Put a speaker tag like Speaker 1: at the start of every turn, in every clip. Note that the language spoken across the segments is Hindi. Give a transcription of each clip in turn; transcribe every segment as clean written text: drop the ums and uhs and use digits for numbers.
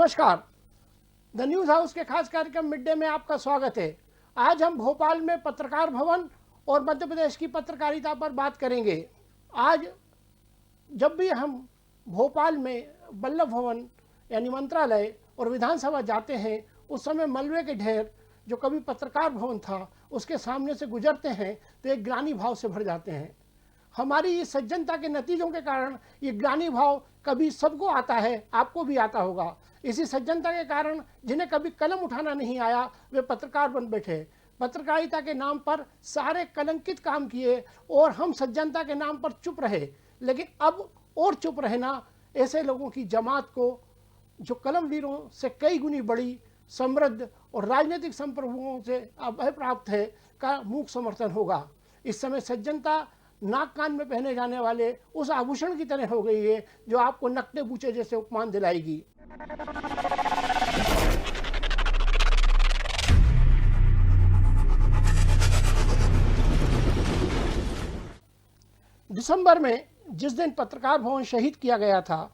Speaker 1: नमस्कार। द न्यूज़ हाउस के खास कार्यक्रम मिड डे में आपका स्वागत है। आज हम भोपाल में पत्रकार भवन और मध्य प्रदेश की पत्रकारिता पर बात करेंगे। आज जब भी हम भोपाल में वल्लभ भवन यानी मंत्रालय और विधानसभा जाते हैं, उस समय मलबे के ढेर जो कभी पत्रकार भवन था उसके सामने से गुजरते हैं तो एक ग्लानि भाव से भर जाते हैं। हमारी इस सज्जनता के नतीजों के कारण ये ग्लानि भाव कभी सबको आता है, आपको भी आता होगा। इसी सज्जनता के कारण जिन्हें कभी कलम उठाना नहीं आया वे पत्रकार बन बैठे। पत्रकारिता के नाम पर सारे कलंकित काम किए और हम सज्जनता के नाम पर चुप रहे। लेकिन अब और चुप रहना ऐसे लोगों की जमात को, जो कलम वीरों से कई गुनी बड़ी, समृद्ध और राजनीतिक संप्रभुओं से अभय प्राप्त है, का मूक समर्थन होगा। इस समय सज्जनता नाक कान में पहने जाने वाले उस आभूषण की तरह हो गई है जो आपको नकटे बूचे जैसे उपमान दिलाएगी। दिसंबर में जिस दिन पत्रकार भवन शहीद किया गया था,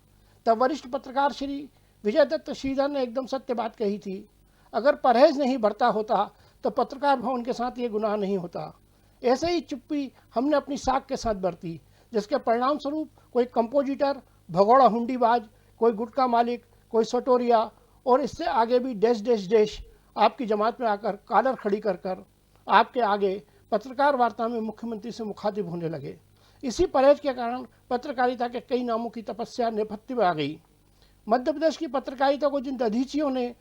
Speaker 1: तब वरिष्ठ पत्रकार श्री विजय दत्त श्रीधर ने एकदम सत्य बात कही थी। अगर परहेज नहीं बरता होता तो पत्रकार भवन के साथ ये गुनाह नहीं होता। ऐसे ही चुप्पी हमने अपनी साख के साथ बरती, जिसके परिणाम स्वरूप कोई कंपोजिटर, भगोड़ा हुंडीबाज, कोई गुटखा मालिक, कोई सटोरिया और इससे आगे भी डैश डैश डैश आपकी जमात में आकर कॉलर खड़ी कर कर आपके आगे पत्रकार वार्ता में मुख्यमंत्री से मुखातिब होने लगे। इसी परहेज के कारण पत्रकारिता के कई नामों की तपस्या नेपथ्य में आ गई। मध्य प्रदेश की पत्रकारिता को जिन दधीचियों ने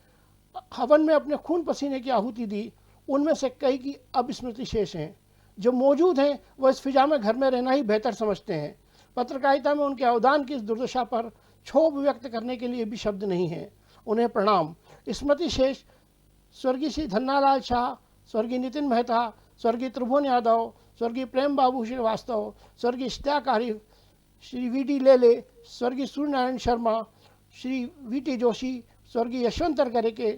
Speaker 1: हवन में अपने खून पसीने की आहुति दी, उनमें से कई की अब स्मृति शेष हैं। जो मौजूद हैं वह इस फिजा में घर में रहना ही बेहतर समझते हैं। पत्रकारिता में उनके अवदान की इस दुर्दशा पर क्षोभ व्यक्त करने के लिए भी शब्द नहीं हैं। उन्हें प्रणाम। स्मृति शेष स्वर्गीय श्री धन्नालाल शाह, स्वर्गीय नितिन मेहता, स्वर्गीय त्रिभुवन यादव, स्वर्गीय प्रेम बाबू श्रीवास्तव, स्वर्गीय इश्तियाक आरिफ, श्री वी.डी. लेले, स्वर्गीय सूर्यनारायण शर्मा, श्री वी.टी. जोशी, स्वर्गीय यशवंत रगरे के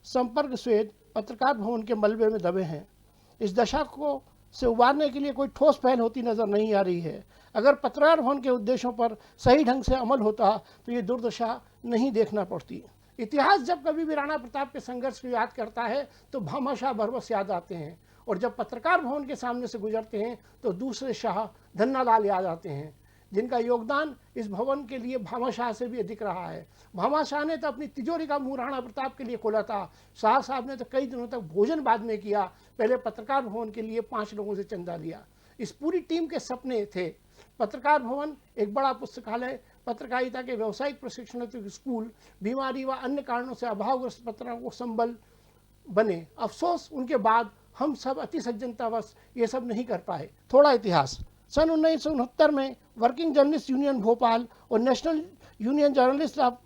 Speaker 1: संपर्क स्वेद पत्रकार भवन के मलबे में दबे हैं। इस दशा को से उबारने के लिए कोई ठोस पहल होती नजर नहीं आ रही है। अगर पत्रकार भवन के उद्देश्यों पर सही ढंग से अमल होता तो ये दुर्दशा नहीं देखना पड़ती। इतिहास जब कभी भी राणा प्रताप के संघर्ष को याद करता है तो भामाशाह बरबस याद आते हैं, और जब पत्रकार भवन के सामने से गुजरते हैं तो दूसरे शाह धन्नालाल याद आते हैं, जिनका योगदान इस भवन के लिए भामाशाह से भी अधिक रहा है। भामाशाह ने तो अपनी तिजोरी का मुंह राणा प्रताप के लिए खोला था। शाह साहब ने तो कई दिनों तक भोजन बाद में किया, पहले पत्रकार भवन के लिए 5 लोगों से चंदा लिया। इस पूरी टीम के सपने थे पत्रकार भवन, एक बड़ा पुस्तकालय, पत्रकारिता के व्यावसायिक प्रशिक्षण स्कूल, बीमारी व अन्य कारणों से अभावग्रस्त पत्रकारों को संबल बने। अफसोस उनके बाद हम सब अति सज्जनतावश ये सब नहीं कर पाए। थोड़ा इतिहास। सन 1969 में वर्किंग जर्नलिस्ट यूनियन भोपाल और national union journalist of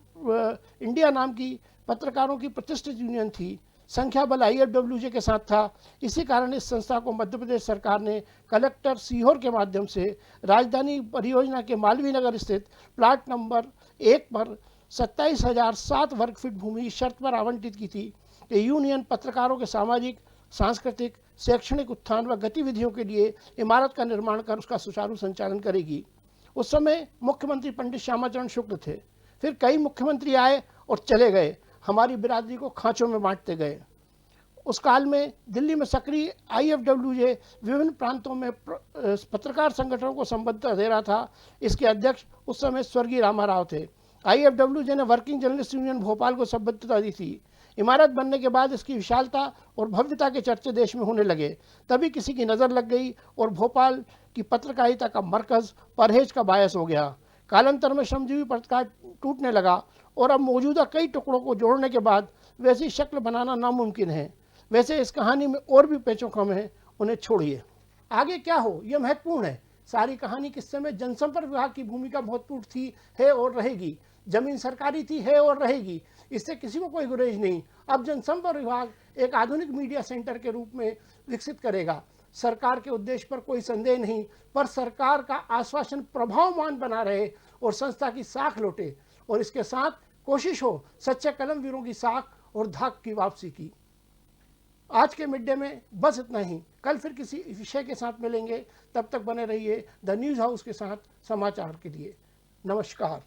Speaker 1: India नाम की पत्रकारों की प्रतिष्ठित यूनियन थी। संख्या बल IFWJ के साथ था। इसी कारण इस संस्था को मध्य प्रदेश सरकार ने कलेक्टर सीहोर के माध्यम से राजधानी परियोजना के मालवीय नगर स्थित प्लाट नंबर 1 पर 27,007 वर्ग फीट भूमि शर्त पर आवंटित की थी कि यूनियन पत्रकारों के सामाजिक, सांस्कृतिक, शैक्षणिक उत्थान व गतिविधियों के लिए इमारत का निर्माण कर उसका सुचारू संचालन करेगी। उस समय मुख्यमंत्री पंडित श्यामाचरण शुक्ल थे। फिर कई मुख्यमंत्री आए और चले गए, हमारी बिरादरी को खांचों में बांटते गए। उस काल में दिल्ली में सक्रिय IFWJ विभिन्न प्रांतों में पत्रकार संगठनों को संबद्धता दे रहा था। इसके अध्यक्ष उस समय स्वर्गीय रामाराव थे। IFWJ ने वर्किंग जर्नलिस्ट यूनियन भोपाल को संबद्धता दी थी। इमारत बनने के बाद इसकी विशालता और भव्यता के चर्चे देश में होने लगे। तभी किसी की नज़र लग गई और भोपाल की पत्रकारिता का मरकज़ परहेज का बायस हो गया। कालांतर में श्रमजीवी पत्रकार टूटने लगा और अब मौजूदा कई टुकड़ों को जोड़ने के बाद वैसी शक्ल बनाना नामुमकिन है। वैसे इस कहानी में और भी पेचों खम है, उन्हें छोड़िए। आगे क्या हो यह महत्वपूर्ण है। सारी कहानी किस्से में जनसंपर्क विभाग की भूमिका महत्वपूर्ण थी, है और रहेगी। जमीन सरकारी थी, है और रहेगी, इससे किसी को कोई गुरेज नहीं। अब जनसंपर्क विभाग एक आधुनिक मीडिया सेंटर के रूप में विकसित करेगा। सरकार के उद्देश्य पर कोई संदेह नहीं, पर सरकार का आश्वासन प्रभावमान बना रहे और संस्था की साख लौटे, और इसके साथ कोशिश हो सच्चे कलम वीरों की साख और धाक की वापसी की। आज के मिड डे में बस इतना ही। कल फिर किसी विषय के साथ मिलेंगे। तब तक बने रहिए द न्यूज़ हाउस के साथ समाचार के लिए। नमस्कार।